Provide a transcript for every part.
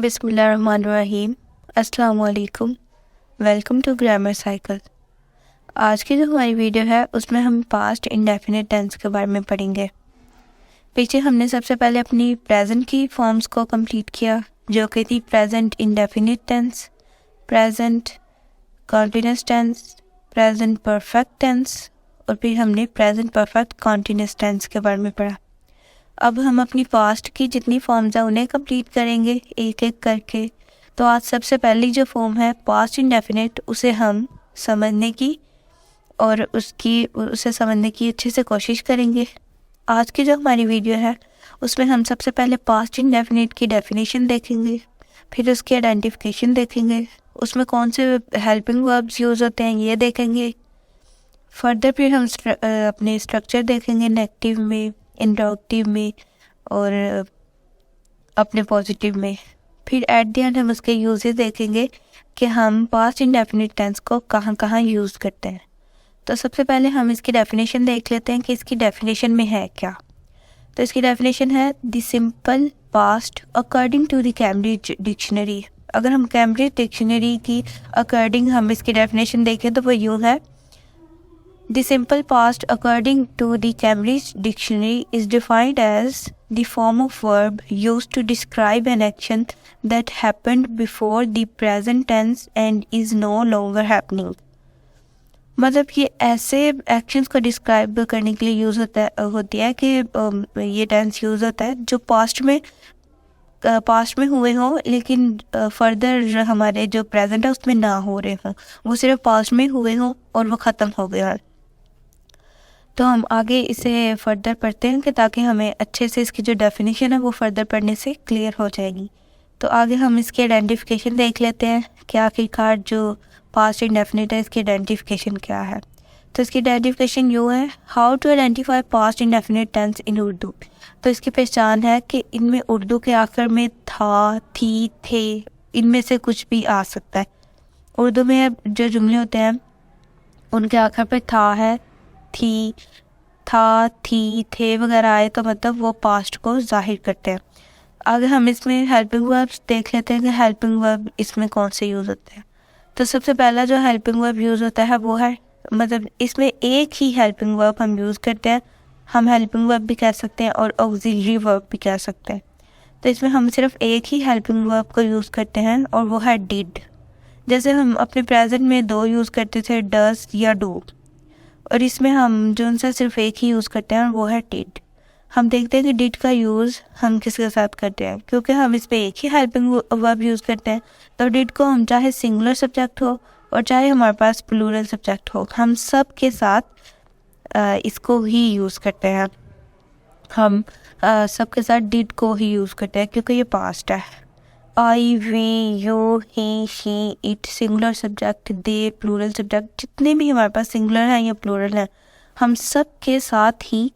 बिस्मिल्लाहिर्रहमानिर्रहीम। अस्सलाम वालेकुम। Welcome to grammar cycle. आज की जो हमारी वीडियो है उसमें हम पास्ट इंडेफिनिट टेंस के बारे में पढ़ेंगे। पीछे हमने सबसे पहले अपनी प्रेजेंट की फॉर्म्स को कंप्लीट किया, जो कि थी present indefinite tense, present continuous tense, present perfect tense और फिर हमने प्रेजेंट परफेक्ट कॉन्टिन्यूस टेंस के बारे में पढ़ा। अब हम अपनी पास्ट की जितनी फॉर्म्स हैं उन्हें कंप्लीट करेंगे एक एक करके। तो आज सबसे पहली जो फॉर्म है पास्ट इंडेफिनिट, उसे हम समझने की और उसे समझने की अच्छे से कोशिश करेंगे। आज की जो हमारी वीडियो है उसमें हम सबसे पहले पास्ट इंडेफिनिट की डेफिनेशन देखेंगे, फिर उसकी आइडेंटिफिकेशन देखेंगे, उसमें कौन से हेल्पिंग वर्ब्स यूज़ होते हैं ये देखेंगे। फर्दर फिर हम अपने स्ट्रक्चर देखेंगे, नेगेटिव में, इंटरोगेटिव में और अपने पॉजिटिव में। फिर एट द एंड हम उसके यूजेस देखेंगे कि हम पास्ट इंडेफिनिट टेंस को कहाँ कहाँ यूज़ करते हैं। तो सबसे पहले हम इसकी डेफिनेशन देख लेते हैं कि इसकी डेफिनेशन में है क्या। तो इसकी डेफिनेशन है the simple past according to the Cambridge dictionary. अगर हम कैम्ब्रिज डिक्शनरी की अकॉर्डिंग हम इसकी डेफिनेशन देखें तो वो यूँ है, The simple past, according to the Cambridge Dictionary, is defined as the form of verb used to describe an action that happened before the present tense and is no longer happening. मतलब ये ऐसे actions को describe करने के लिए use होती है कि ये टेंस यूज़ होता है जो पास्ट में हुए हों लेकिन फर्दर हमारे जो प्रेजेंट है उसमें ना हो रहे हों, वो सिर्फ पास्ट में हुए हों और वो ख़त्म हो गया। तो हम आगे इसे फर्दर पढ़ते हैं कि ताकि हमें अच्छे से इसकी जो डेफिनेशन है वो फर्दर पढ़ने से क्लियर हो जाएगी। तो आगे हम इसकी आइडेंटिफिकेशन देख लेते हैं कि आखिरकार जो पास्ट इंडेफिनिट है इसकी आइडेंटिफिकेशन क्या है। तो इसकी आइडेंटिफिकेशन यूँ है, how to identify past indefinite tense in Urdu. तो इसकी पहचान है कि इनमें उर्दू के आखिर में था, थी, थे, इनमें से कुछ भी आ सकता है। उर्दू में जो जुमले होते हैं उनके आखिर पे था है, थी, था, थी, थे वगैरह आए तो मतलब वो पास्ट को जाहिर करते हैं। आगे हम इसमें हेल्पिंग वर्ब्स देख लेते हैं कि हेल्पिंग वर्ब इसमें कौन से यूज़ होते हैं। तो सबसे पहला जो हेल्पिंग वर्ब यूज़ होता है वो है, मतलब इसमें एक ही हेल्पिंग वर्ब हम यूज़ करते हैं। हम हेल्पिंग वर्ब भी कह सकते हैं और ऑक्सिलरी वर्ब भी कह सकते हैं। तो इसमें हम सिर्फ एक ही हेल्पिंग वर्ब को यूज़ करते हैं और वो है डिड। जैसे हम अपने प्रेजेंट में दो यूज़ करते थे, डज या डू, और इसमें हम जो उनसे सिर्फ एक ही यूज़ करते हैं और वो है डिड। हम देखते हैं कि डिड का यूज़ हम किसके साथ करते हैं, क्योंकि हम इस पर एक ही हेल्पिंग वर्ब यूज़ करते हैं। तो डिड को हम चाहे सिंगुलर सब्जेक्ट हो और चाहे हमारे पास प्लूरल सब्जेक्ट हो, हम सब के साथ इसको ही यूज़ करते हैं। हम सब के साथ डिड को ही यूज़ करते हैं क्योंकि ये पास्ट है। I, we, you, he, she, it, singular subject, they, plural subject, जितने भी हमारे पास सिंगुलर हैं या प्लूरल हैं, हम सब के साथ ही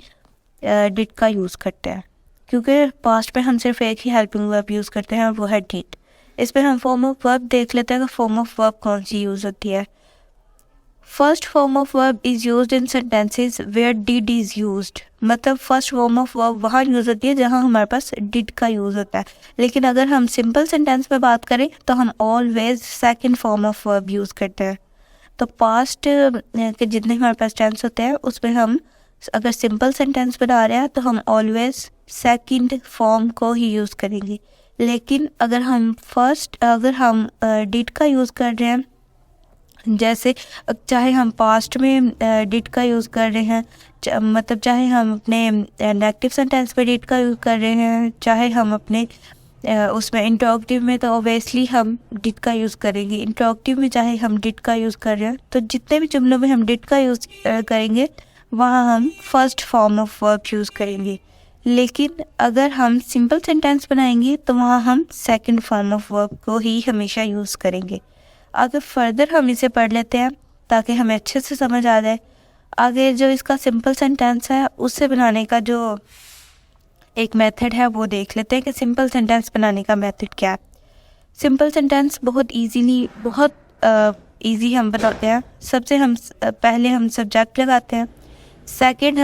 डिड का यूज़ करते हैं क्योंकि पास्ट में हम सिर्फ एक ही हेल्पिंग वर्ब यूज़ करते हैं और वो है डिड। इस पर हम फॉर्म ऑफ वर्ब देख लेते हैं कि फॉर्म ऑफ वर्ब कौन सी यूज़ होती है। First form of verb is used in sentences where did is used. मतलब फर्स्ट फॉर्म ऑफ वर्ब वहाँ यूज़ होती है जहाँ हमारे पास डिड का यूज़ होता है। लेकिन अगर हम सिंपल सेंटेंस में बात करें तो हम always second form of verb use करते हैं। तो पास्ट के जितने हमारे पास टेंस होते हैं उसमें हम अगर सिंपल सेंटेंस बना रहे हैं तो हम ऑलवेज सेकंड फॉर्म को ही यूज़ करेंगे। लेकिन अगर हम डिड का यूज़ कर रहे हैं, जैसे चाहे हम पास्ट में डिड का यूज़ कर रहे हैं, मतलब चाहे हम अपने नेगेटिव सेंटेंस पे डिड का यूज़ कर रहे हैं, चाहे हम अपने उसमें इंटरोगेटिव में, तो ऑब्वियसली हम डिड का यूज़ करेंगे। इंटरोगेटिव में चाहे हम डिड का यूज़ कर रहे हैं, तो जितने भी जुमलों में हम डिड का यूज़ करेंगे वहाँ हम first form of verb use करेंगे। लेकिन अगर हम सिंपल सेंटेंस बनाएंगे तो वहाँ हम सेकंड फॉर्म ऑफ वर्ब को ही हमेशा यूज़ करेंगे। आगे फर्दर हम इसे पढ़ लेते हैं ताकि हमें अच्छे से समझ आ जाए। आगे जो इसका सिंपल सेंटेंस है उससे बनाने का जो एक मेथड है वो देख लेते हैं कि सिंपल सेंटेंस बनाने का मेथड क्या है। सिंपल सेंटेंस बहुत ईजी हम बनाते हैं। सबसे पहले हम सब्जेक्ट लगाते हैं, सेकंड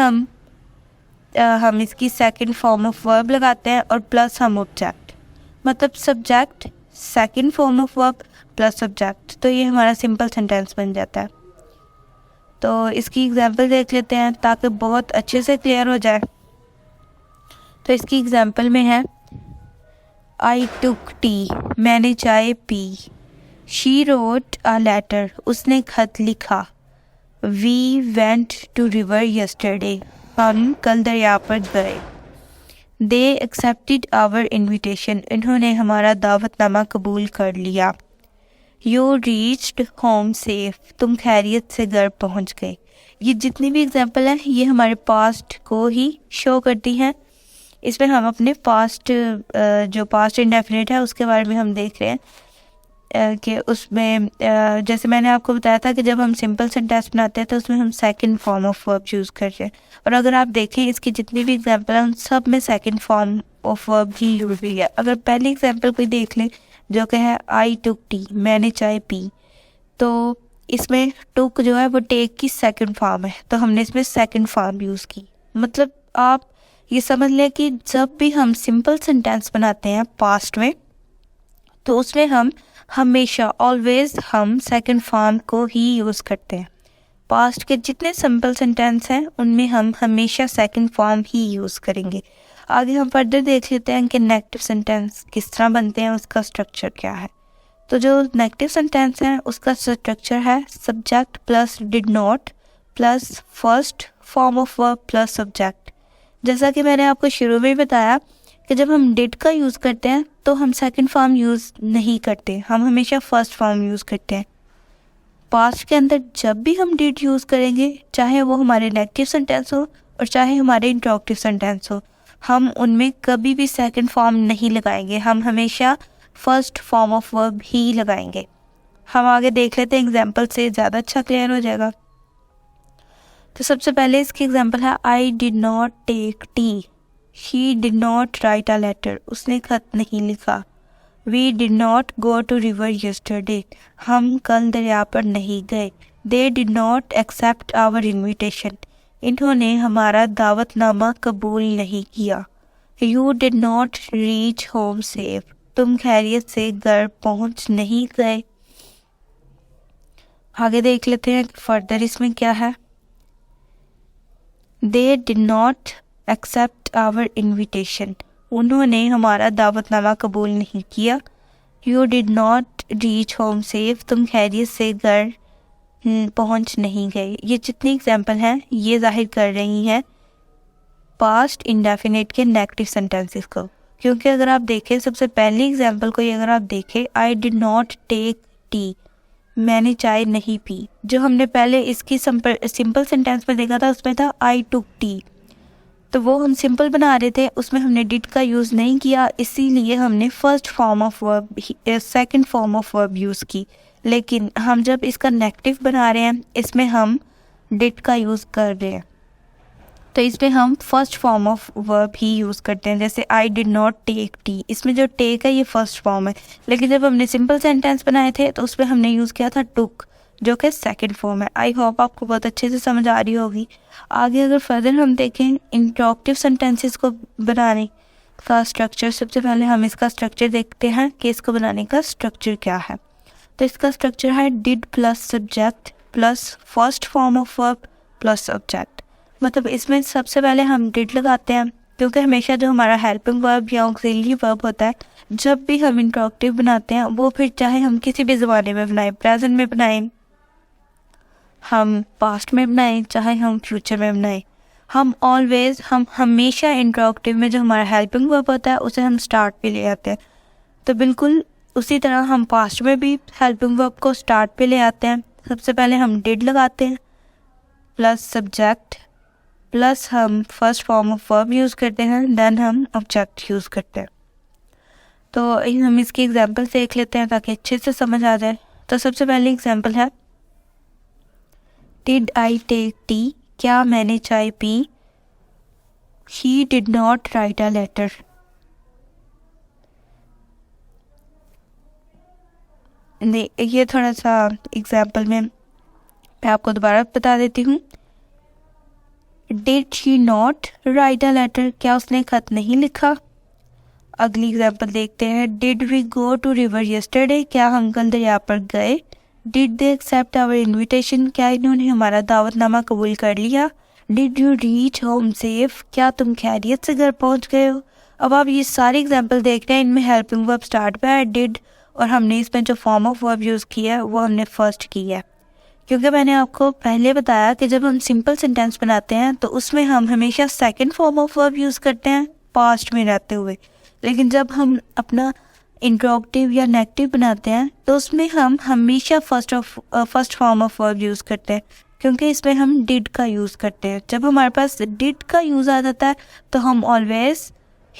हम इसकी सेकंड फॉर्म ऑफ वर्ब लगाते हैं और प्लस हम ऑब्जेक्ट। मतलब subject second form of verb plus subject, तो ये हमारा सिंपल सेंटेंस बन जाता है। तो इसकी एग्जांपल देख लेते हैं ताकि बहुत अच्छे से क्लियर हो जाए। तो इसकी एग्जांपल में है आई टुक टी, मैंने चाय पी। शी रोट अ लेटर, उसने खत लिखा। We went to river yesterday, हम कल दरिया पर गए। दे एक्सेप्टेड आवर इन्विटेशन, इन्होंने हमारा दावतनामा कबूल कर लिया। यू रीच्ड होम सेफ, तुम खैरियत से घर पहुंच गए। ये जितनी भी एग्जाम्पल हैं ये हमारे पास्ट को ही शो करती हैं। इसमें हम अपने पास्ट जो पास्ट इंडेफिनिट है उसके बारे में हम देख रहे हैं कि उसमें जैसे मैंने आपको बताया था कि जब हम सिंपल सेंटेंस बनाते हैं तो उसमें हम second form of verb use करते हैं। और अगर आप देखें इसकी जितनी भी एग्जांपल हैं उन सब में second form of verb he use हुई है। अगर पहली एग्जांपल कोई देख लें जो कि है आई टुक टी, मैंने चाय पी, तो इसमें टुक जो है वो टेक की सेकंड फॉर्म है, तो हमने इसमें सेकंड फॉर्म यूज़ की। मतलब आप ये समझ लें कि जब भी हम सिंपल सेंटेंस बनाते हैं पास्ट में तो उसमें हम हमेशा ऑलवेज हम सेकंड फॉर्म को ही यूज़ करते हैं। पास्ट के जितने सिंपल सेंटेंस हैं उनमें हम हमेशा सेकंड फॉर्म ही यूज़ करेंगे। आगे हम फर्दर देख लेते हैं कि नेगेटिव सेंटेंस किस तरह बनते हैं, उसका स्ट्रक्चर क्या है। तो जो नेगेटिव सेंटेंस है उसका स्ट्रक्चर है subject plus did not plus first form of verb plus subject. जैसा कि मैंने आपको शुरू में बताया कि जब हम डिड का यूज़ करते हैं तो हम सेकंड फॉर्म यूज़ नहीं करते, हम हमेशा फर्स्ट फॉर्म यूज़ करते हैं। पास्ट के अंदर जब भी हम डिड यूज़ करेंगे, चाहे वो हमारे नेगेटिव सेंटेंस हो और चाहे हमारे इंटरोगेटिव सेंटेंस हो, हम उनमें कभी भी सेकंड फॉर्म नहीं लगाएंगे, हम हमेशा फर्स्ट फॉर्म ऑफ वर्ब ही लगाएंगे। हम आगे देख लेते हैं एग्जाम्पल से, ज़्यादा अच्छा क्लियर हो जाएगा। तो सबसे पहले इसकी एग्जाम्पल है I did not take tea, she did not write a letter, उसने खत नहीं लिखा। We did not go to river yesterday, हम कल दरिया पर नहीं गए। They did not accept our invitation, इन्होंने हमारा दावतनामा कबूल नहीं किया। You did not reach home safe, तुम खैरियत से घर पहुंच नहीं गए। आगे देख लेते हैं फर्दर इसमें क्या है। They did not accept our invitation, उन्होंने हमारा दावतनामा कबूल नहीं किया। You did not reach home safe, तुम खैरियत से घर पहुंच नहीं गए। ये जितनी एग्जाम्पल हैं ये जाहिर कर रही हैं पास्ट इंडेफिनिट के नेगेटिव सेंटेंसेस को, क्योंकि अगर आप देखें सबसे पहली एग्जाम्पल को, अगर आप देखें I did not take tea, मैंने चाय नहीं पी, जो हमने पहले इसकी सिंपल सेंटेंस में देखा था उसमें था आई टुक टी, तो वो हम सिंपल बना रहे थे, उसमें हमने डिड का यूज़ नहीं किया, इसीलिए हमने first form of verb second form of verb use की। लेकिन हम जब इसका नेगेटिव बना रहे हैं इसमें हम डिड का यूज़ कर रहे हैं, तो इसमें हम फर्स्ट फॉर्म ऑफ वर्ब ही यूज़ करते हैं। जैसे I did not take tea, इसमें जो टेक है ये फर्स्ट फॉर्म है, लेकिन जब हमने सिंपल सेंटेंस बनाए थे तो उसमें हमने यूज़ किया था टुक, जो कि सेकंड फॉर्म है। आई होप आपको बहुत अच्छे से समझ आ रही होगी। आगे अगर फर्दर हम देखें इंटरोगेटिव सेंटेंसेस को बनाने का स्ट्रक्चर, सबसे पहले हम इसका स्ट्रक्चर देखते हैं कि इसको बनाने का स्ट्रक्चर क्या है। तो इसका स्ट्रक्चर है did plus subject plus first form of verb plus subject. मतलब इसमें सबसे पहले हम डिड लगाते हैं, क्योंकि हमेशा जो हमारा हेल्पिंग वर्ब या ऑक्सिलरी वर्ब होता है जब भी हम इंटरोगेटिव बनाते हैं वो फिर चाहे हम किसी भी ज़माने में बनाएं, प्रेजेंट में बनाएं, हम पास्ट में बनाएं, चाहे हम फ्यूचर में बनाएं, हम हमेशा इंटरोगेटिव में जो हमारा हेल्पिंग वर्ब होता है उसे हम स्टार्ट पे ले आते हैं। तो बिल्कुल उसी तरह हम पास्ट में भी हेल्पिंग वर्ब को स्टार्ट पे ले आते हैं। सबसे पहले हम डिड लगाते हैं प्लस सब्जेक्ट प्लस हम first form of verb use करते हैं, देन हम ऑब्जेक्ट यूज़ करते हैं। तो हम इसकी एग्जांपल देख लेते हैं ताकि अच्छे से समझ आ जाए। तो सबसे पहली एग्जांपल है डिड आई टेक टी, क्या मैंने चाय पी। He did not write a letter, ये थोड़ा सा एग्जाम्पल में मैं आपको दोबारा बता देती हूँ। Did she not write a letter, क्या उसने खत नहीं लिखा। अगली एग्जांपल देखते हैं। Did we go to river yesterday, क्या हम कल दरिया पर गए। Did they accept our invitation, क्या इन्होंने हमारा दावतनामा कबूल कर लिया। Did you reach home safe, क्या तुम खैरियत से घर पहुंच गए हो। अब आप ये सारी एग्जांपल देख रहे हैं, इनमें हेल्पिंग वर्ब स्टार्ट पे है डिड, और हमने इसमें जो फॉर्म ऑफ वर्ब यूज़ किया है वो हमने फर्स्ट किया है, क्योंकि मैंने आपको पहले बताया कि जब हम सिंपल सेंटेंस बनाते हैं तो उसमें हम हमेशा second form of verb use करते हैं पास्ट में रहते हुए, लेकिन जब हम अपना इंट्रोगेटिव या नेगेटिव बनाते हैं तो उसमें हम हमेशा first form of verb use करते हैं, क्योंकि इसमें हम डिड का यूज़ करते हैं। जब हमारे पास डिड का यूज़ आ जाता है तो हम ऑलवेज